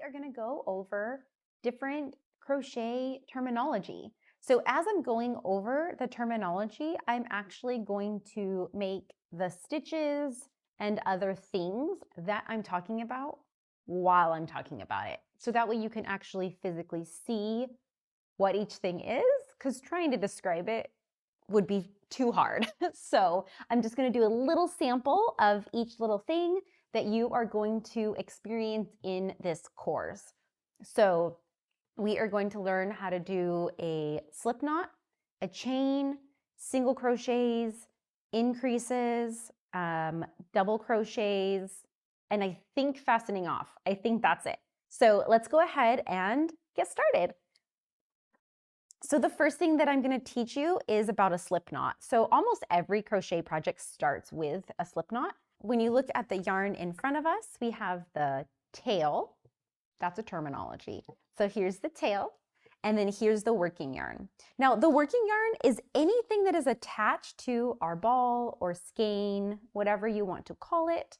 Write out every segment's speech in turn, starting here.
we are going to go over different crochet terminology. So as I'm going over the terminology, I'm actually going to make the stitches and other things that I'm talking about while I'm talking about it. So that way you can actually physically see what each thing is, because trying to describe it would be too hard. So I'm just going to do a little sample of each little thing that you are going to experience in this course. So we are going to learn how to do a slip knot, a chain, single crochets, increases, double crochets, and I think fastening off. I think that's it. So let's go ahead and get started. So the first thing that I'm going to teach you is about a slip knot. So almost every crochet project starts with a slip knot. When you look at the yarn in front of us, we have the tail. That's a terminology. So here's the tail, and then here's the working yarn. Now, the working yarn is anything that is attached to our ball or skein, whatever you want to call it.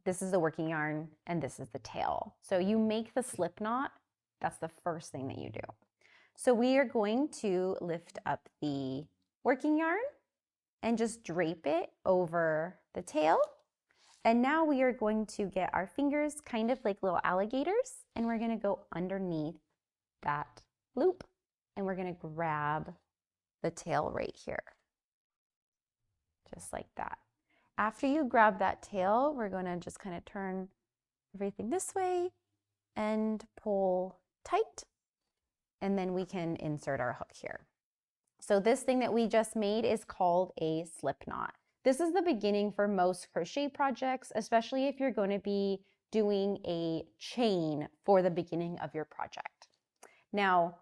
This is the working yarn, and this is the tail. So you make the slip knot. That's the first thing that you do. So we are going to lift up the working yarn and just drape it over the tail. And now we are going to get our fingers kind of like little alligators, and we're going to go underneath that loop, and we're going to grab the tail right here, just like that. After you grab that tail, we're going to just kind of turn everything this way and pull tight, and then we can insert our hook here. So this thing that we just made is called a slip knot. This is the beginning for most crochet projects, especially if you're going to be doing a chain for the beginning of your project. Now,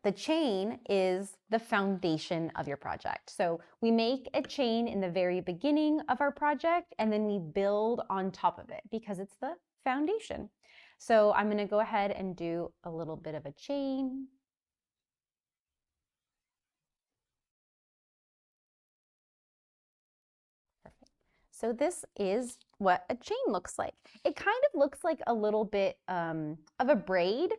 the chain is the foundation of your project. So we make a chain in the very beginning of our project, and then we build on top of it because it's the foundation. So I'm going to go ahead and do a little bit of a chain. Perfect. So this is what a chain looks like. It kind of looks like a little bit of a braid,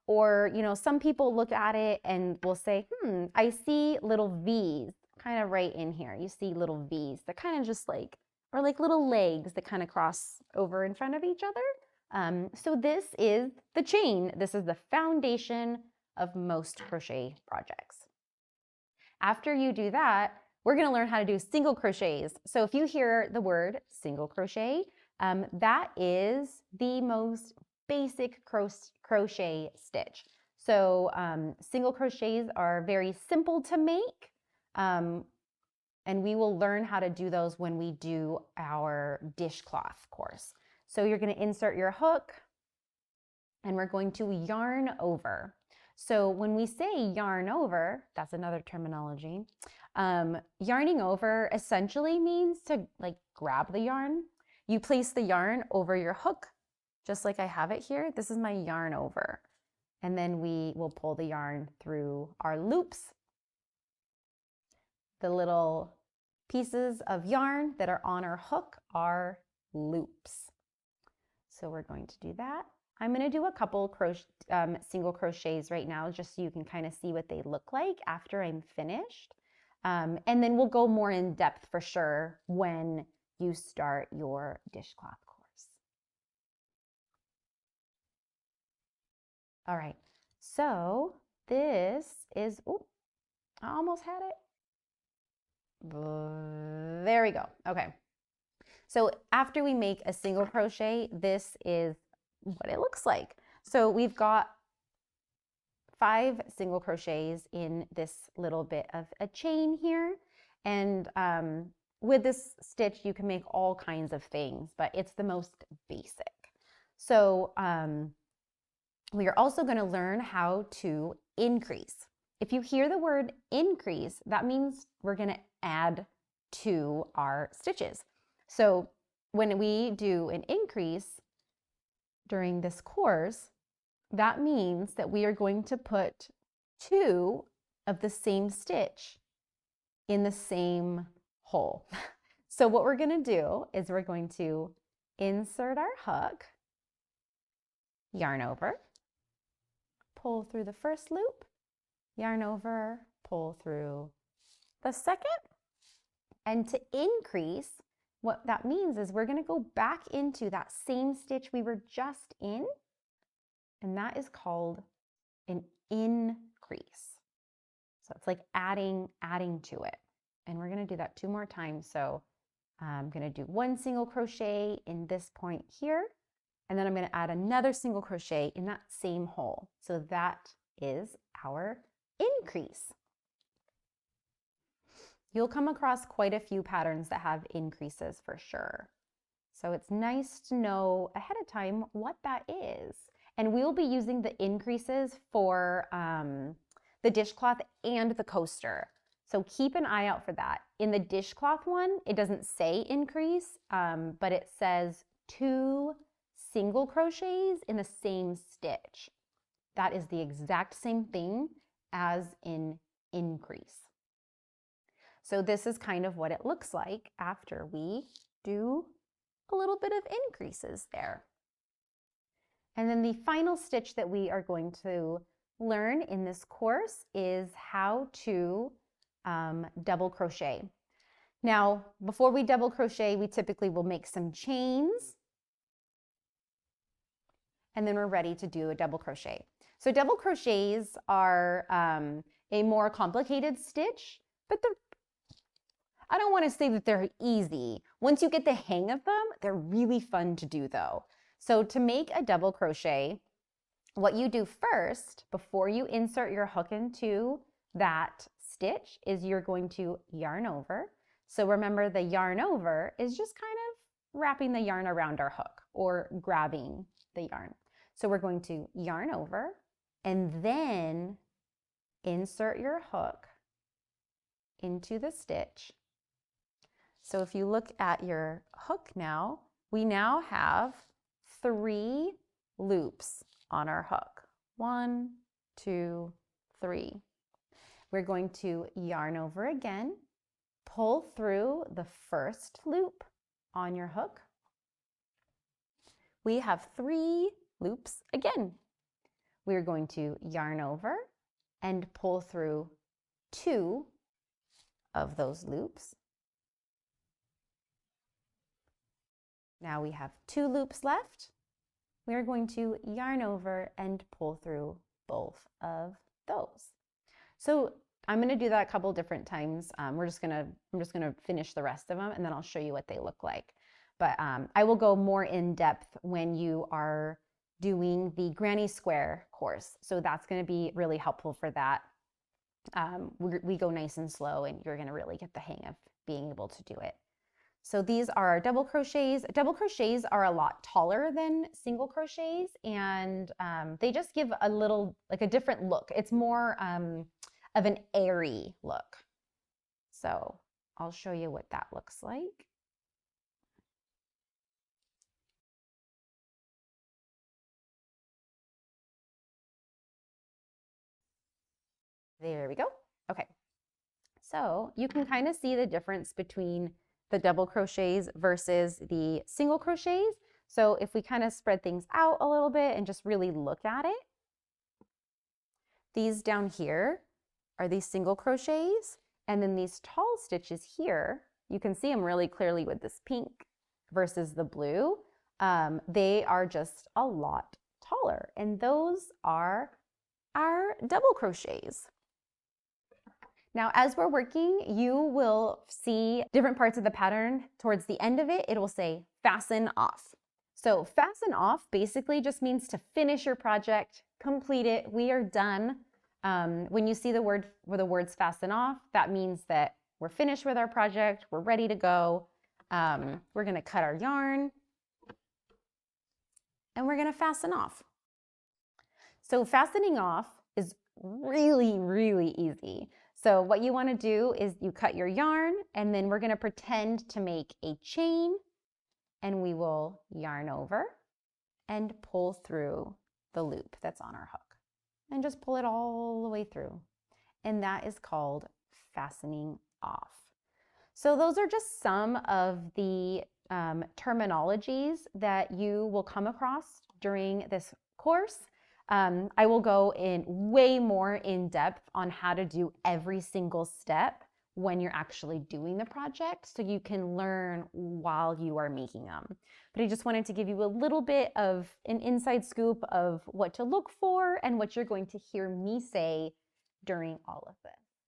or, you know, some people look at it and will say, I see little V's kind of right in here. You see little V's that kind of just like, or like little legs that kind of cross over in front of each other. So this is the chain. This is the foundation of most crochet projects. After you do that, we're going to learn how to do single crochets. So if you hear the word single crochet, that is the most basic crochet stitch. So single crochets are very simple to make, and we will learn how to do those when we do our dishcloth course. So you're going to insert your hook, and we're going to yarn over. So when we say yarn over, that's another terminology. Yarning over essentially means to like grab the yarn. You place the yarn over your hook, just like I have it here. This is my yarn over. And then we will pull the yarn through our loops. The little pieces of yarn that are on our hook are loops. So we're going to do that. I'm going to do a couple single crochets right now, just so you can kind of see what they look like after I'm finished. And then we'll go more in depth for sure when you start your dishcloth course. All right, so this is, oh, I almost had it. There we go. Okay. So after we make a single crochet, this is what it looks like. So we've got 5 single crochets in this little bit of a chain here. And with this stitch, you can make all kinds of things, but it's the most basic. So we are also going to learn how to increase. If you hear the word increase, that means we're going to add to our stitches. So when we do an increase during this course, that means that we are going to put 2 of the same stitch in the same hole. So what we're going to do is we're going to insert our hook, yarn over, pull through the first loop, yarn over, pull through the second. And to increase, what that means is we're going to go back into that same stitch we were just in, and that is called an increase. So it's like adding to it. And we're going to do that 2 more times. So I'm going to do 1 single crochet in this point here, and then I'm going to add another single crochet in that same hole. So that is our increase. You'll come across quite a few patterns that have increases for sure. So it's nice to know ahead of time what that is. And we'll be using the increases for the dishcloth and the coaster. So keep an eye out for that. In the dishcloth one, it doesn't say increase, but it says 2 single crochets in the same stitch. That is the exact same thing as in increase. So this is kind of what it looks like after we do a little bit of increases there. And then the final stitch that we are going to learn in this course is how to double crochet. Now, before we double crochet, we typically will make some chains, and then we're ready to do a double crochet. So double crochets are a more complicated stitch, but I don't want to say that they're easy. Once you get the hang of them, they're really fun to do though. So to make a double crochet, what you do first, before you insert your hook into that stitch, is you're going to yarn over. So remember, the yarn over is just kind of wrapping the yarn around our hook or grabbing the yarn. So we're going to yarn over and then insert your hook into the stitch. So if you look at your hook now, we now have 3 loops on our hook. 1, 2, 3. We're going to yarn over again, pull through the first loop on your hook. We have 3 loops again. We're going to yarn over and pull through 2 of those loops. Now we have 2 loops left. We're going to yarn over and pull through both of those. So I'm going to do that a couple different times. I'm just going to finish the rest of them, and then I'll show you what they look like. But I will go more in depth when you are doing the Granny Square course. So that's going to be really helpful for that. We go nice and slow, and you're going to really get the hang of being able to do it. So these are our double crochets. Double crochets are a lot taller than single crochets, and they just give a little, like a different look. It's more of an airy look. So I'll show you what that looks like. There we go. Okay. So you can kind of see the difference between the double crochets versus the single crochets. So if we kind of spread things out a little bit and just really look at it, these down here are these single crochets, and then these tall stitches here, you can see them really clearly with this pink versus the blue. They are just a lot taller, and those are our double crochets. Now, as we're working, you will see different parts of the pattern. Towards the end of it, it will say fasten off. So fasten off basically just means to finish your project, complete it, we are done. When you see the words fasten off, that means that we're finished with our project, we're ready to go. We're gonna cut our yarn and we're gonna fasten off. So fastening off is really, really easy. So what you want to do is you cut your yarn, and then we're going to pretend to make a chain, and we will yarn over and pull through the loop that's on our hook, and just pull it all the way through. And that is called fastening off. So those are just some of the terminologies that you will come across during this course. I will go in way more in depth on how to do every single step when you're actually doing the project, so you can learn while you are making them. But I just wanted to give you a little bit of an inside scoop of what to look for and what you're going to hear me say during all of this.